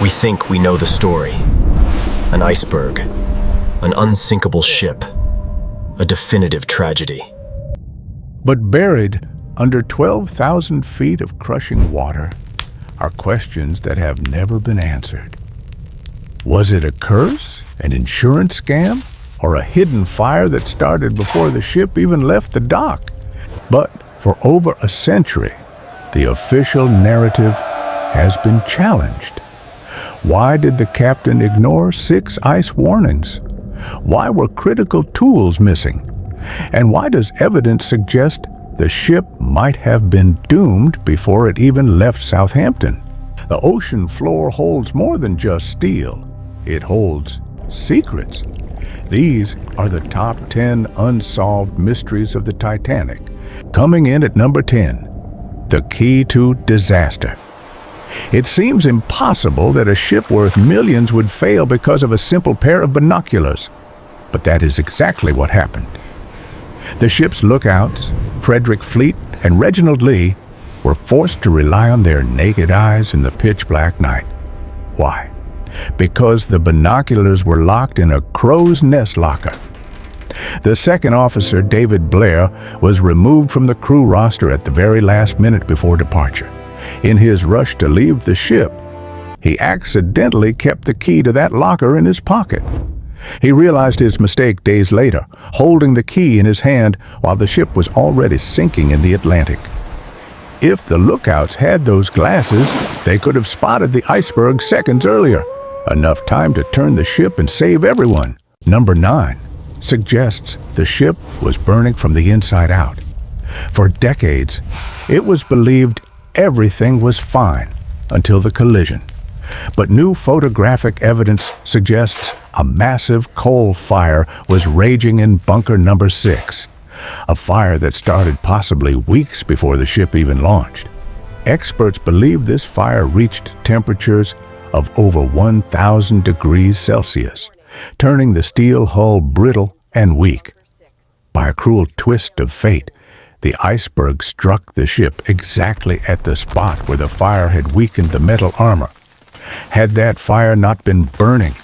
We think we know the story. An iceberg, an unsinkable ship, a definitive tragedy. But buried under 12,000 feet of crushing water are questions that have never been answered. Was it a curse, an insurance scam, or a hidden fire that started before the ship even left the dock? But for over a century, the official narrative has been challenged. Why did the captain ignore 6 ice warnings? Why were critical tools missing? And why does evidence suggest the ship might have been doomed before it even left Southampton? The ocean floor holds more than just steel. It holds secrets. These are the top 10 unsolved mysteries of the Titanic. Coming in at number 10, the key to disaster. It seems impossible that a ship worth millions would fail because of a simple pair of binoculars. But that is exactly what happened. The ship's lookouts, Frederick Fleet and Reginald Lee, were forced to rely on their naked eyes in the pitch-black night. Why? Because the binoculars were locked in a crow's nest locker. The second officer, David Blair, was removed from the crew roster at the very last minute before departure. In his rush to leave the ship, he accidentally kept the key to that locker in his pocket. He realized his mistake days later, holding the key in his hand while the ship was already sinking in the Atlantic. If the lookouts had those glasses, they could have spotted the iceberg seconds earlier, enough time to turn the ship and save everyone. Number 9 suggests the ship was burning from the inside out. For decades, it was believed everything was fine until the collision. But new photographic evidence suggests a massive coal fire was raging in bunker number 6, a fire that started possibly weeks before the ship even launched. Experts believe this fire reached temperatures of over 1,000 degrees Celsius, turning the steel hull brittle and weak. By a cruel twist of fate, the iceberg struck the ship exactly at the spot where the fire had weakened the metal armor. Had that fire not been burning,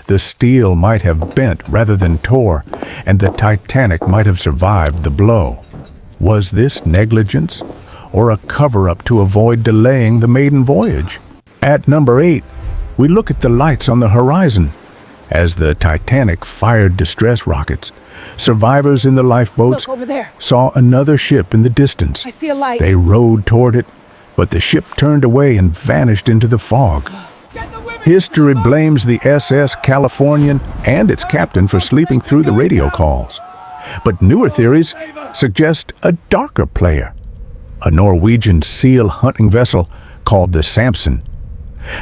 the steel might have bent rather than tore, and the Titanic might have survived the blow. Was this negligence or a cover-up to avoid delaying the maiden voyage? At number 8, we look at the lights on the horizon. As the Titanic fired distress rockets, survivors in the lifeboats saw another ship in the distance. I see a light. They rowed toward it, but the ship turned away and vanished into the fog. History blames the SS Californian and its captain for sleeping through the radio calls. But newer theories suggest a darker player, a Norwegian seal hunting vessel called the Samson.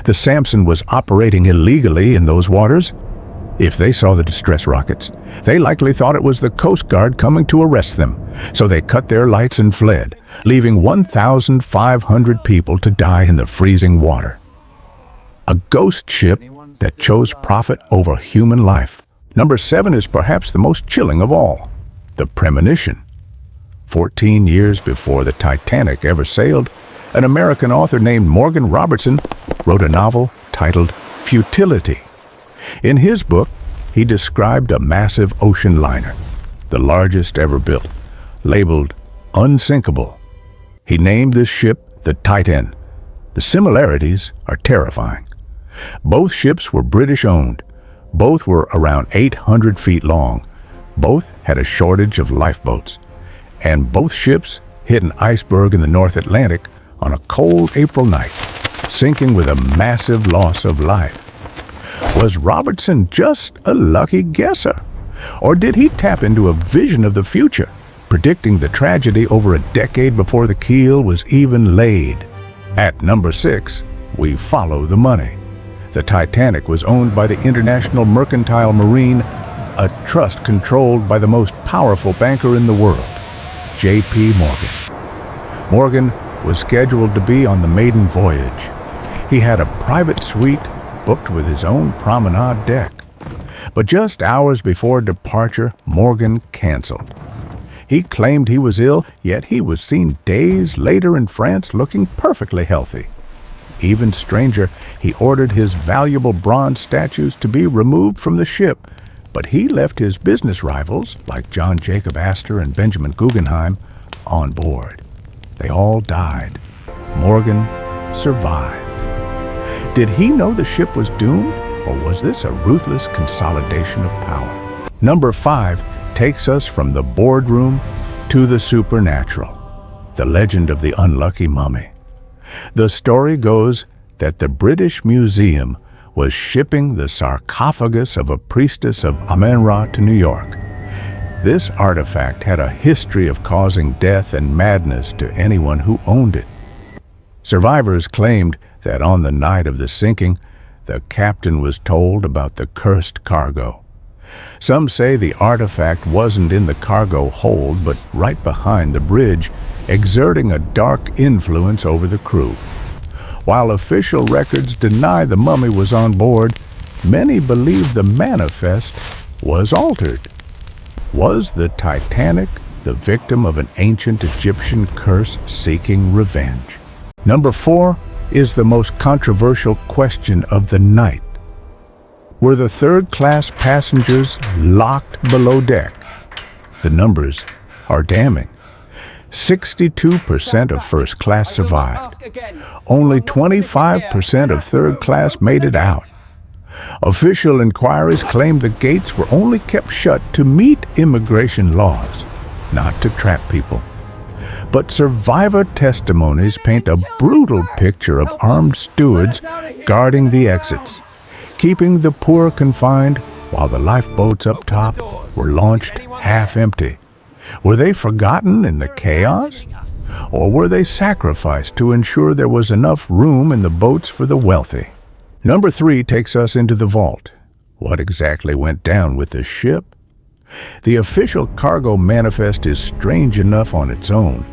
The Samson was operating illegally in those waters. If they saw the distress rockets, they likely thought it was the Coast Guard coming to arrest them, so they cut their lights and fled, leaving 1,500 people to die in the freezing water. A ghost ship that chose profit over human life. Number 7 is perhaps the most chilling of all, the Premonition. 14 years before the Titanic ever sailed, an American author named Morgan Robertson wrote a novel titled Futility. In his book, he described a massive ocean liner, the largest ever built, labeled unsinkable. He named this ship the Titan. The similarities are terrifying. Both ships were British-owned. Both were around 800 feet long. Both had a shortage of lifeboats. And both ships hit an iceberg in the North Atlantic on a cold April night, sinking with a massive loss of life. Was Robertson just a lucky guesser? Or did he tap into a vision of the future, predicting the tragedy over a decade before the keel was even laid? At number 6, we follow the money. The Titanic was owned by the International Mercantile Marine, a trust controlled by the most powerful banker in the world, J.P. Morgan. Morgan was scheduled to be on the maiden voyage. He had a private suite booked with his own promenade deck. But just hours before departure, Morgan canceled. He claimed he was ill, yet he was seen days later in France looking perfectly healthy. Even stranger, he ordered his valuable bronze statues to be removed from the ship, but he left his business rivals, like John Jacob Astor and Benjamin Guggenheim, on board. They all died. Morgan survived. Did he know the ship was doomed, or was this a ruthless consolidation of power? Number 5 takes us from the boardroom to the supernatural, the legend of the unlucky mummy. The story goes that the British Museum was shipping the sarcophagus of a priestess of Amen-Ra to New York. This artifact had a history of causing death and madness to anyone who owned it. Survivors claimed that on the night of the sinking, the captain was told about the cursed cargo. Some say the artifact wasn't in the cargo hold, but right behind the bridge, exerting a dark influence over the crew. While official records deny the mummy was on board, many believe the manifest was altered. Was the Titanic the victim of an ancient Egyptian curse seeking revenge? Number 4 is the most controversial question of the night. Were the third-class passengers locked below deck? The numbers are damning. 62% of first class survived. Only 25% of third class made it out. Official inquiries claimed the gates were only kept shut to meet immigration laws, not to trap people. But survivor testimonies paint a brutal picture of armed stewards guarding the exits, keeping the poor confined while the lifeboats up top were launched half empty. Were they forgotten in the chaos? Or were they sacrificed to ensure there was enough room in the boats for the wealthy? Number 3 takes us into the vault. What exactly went down with the ship? The official cargo manifest is strange enough on its own.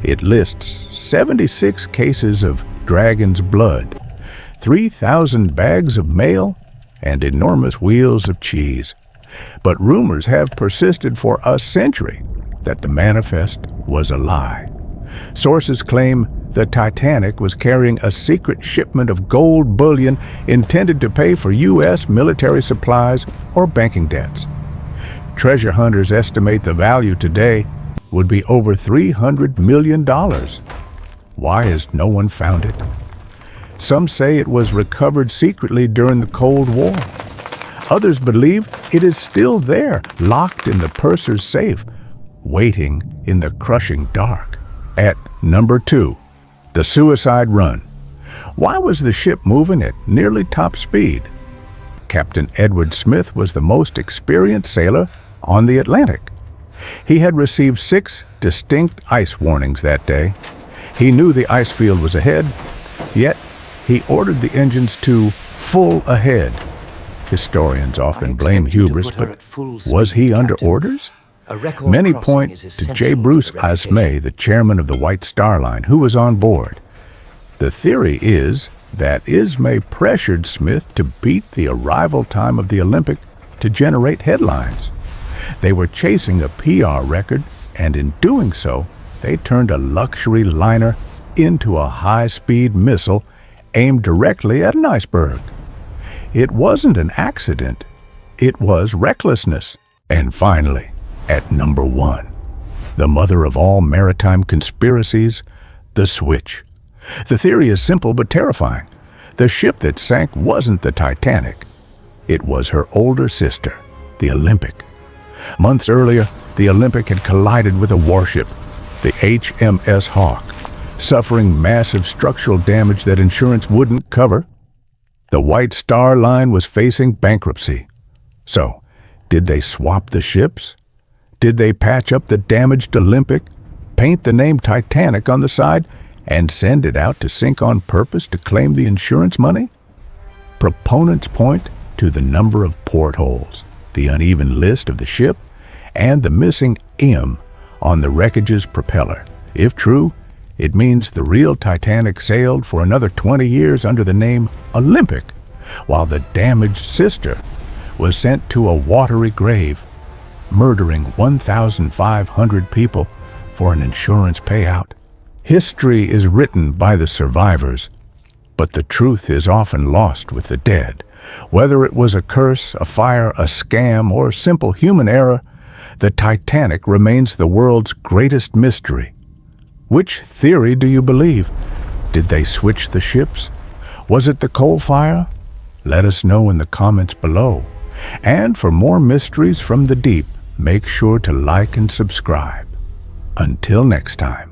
It lists 76 cases of dragon's blood, 3,000 bags of mail, and enormous wheels of cheese. But rumors have persisted for a century that the manifest was a lie. Sources claim the Titanic was carrying a secret shipment of gold bullion intended to pay for U.S. military supplies or banking debts. Treasure hunters estimate the value today would be over $300 million. Why has no one found it? Some say it was recovered secretly during the Cold War. Others believe it is still there, locked in the purser's safe, waiting in the crushing dark. At number 2, the suicide run. Why was the ship moving at nearly top speed? Captain Edward Smith was the most experienced sailor on the Atlantic. He had received 6 distinct ice warnings that day. He knew the ice field was ahead, yet he ordered the engines to full ahead. Historians often blame hubris, but was he under orders? Many point to J. Bruce Ismay, the chairman of the White Star Line, who was on board. The theory is that Ismay pressured Smith to beat the arrival time of the Olympic to generate headlines. They were chasing a PR record, and in doing so, they turned a luxury liner into a high-speed missile aimed directly at an iceberg. It wasn't an accident. It was recklessness. And finally, at number 1, the mother of all maritime conspiracies, the switch. The theory is simple but terrifying. The ship that sank wasn't the Titanic. It was her older sister, the Olympic. Months earlier, the Olympic had collided with a warship, the HMS Hawk, suffering massive structural damage that insurance wouldn't cover. The White Star Line was facing bankruptcy. So, did they swap the ships? Did they patch up the damaged Olympic, paint the name Titanic on the side, and send it out to sink on purpose to claim the insurance money? Proponents point to the number of portholes, the uneven list of the ship, and the missing M on the wreckage's propeller. If true, it means the real Titanic sailed for another 20 years under the name Olympic, while the damaged sister was sent to a watery grave, murdering 1,500 people for an insurance payout. History is written by the survivors, But the truth is often lost with the dead. Whether it was a curse, a fire, a scam, or simple human error, the Titanic remains the world's greatest mystery. Which theory do you believe? Did they switch the ships? Was it the coal fire? Let us know in the comments below. And for more mysteries from the deep, make sure to like and subscribe. Until next time.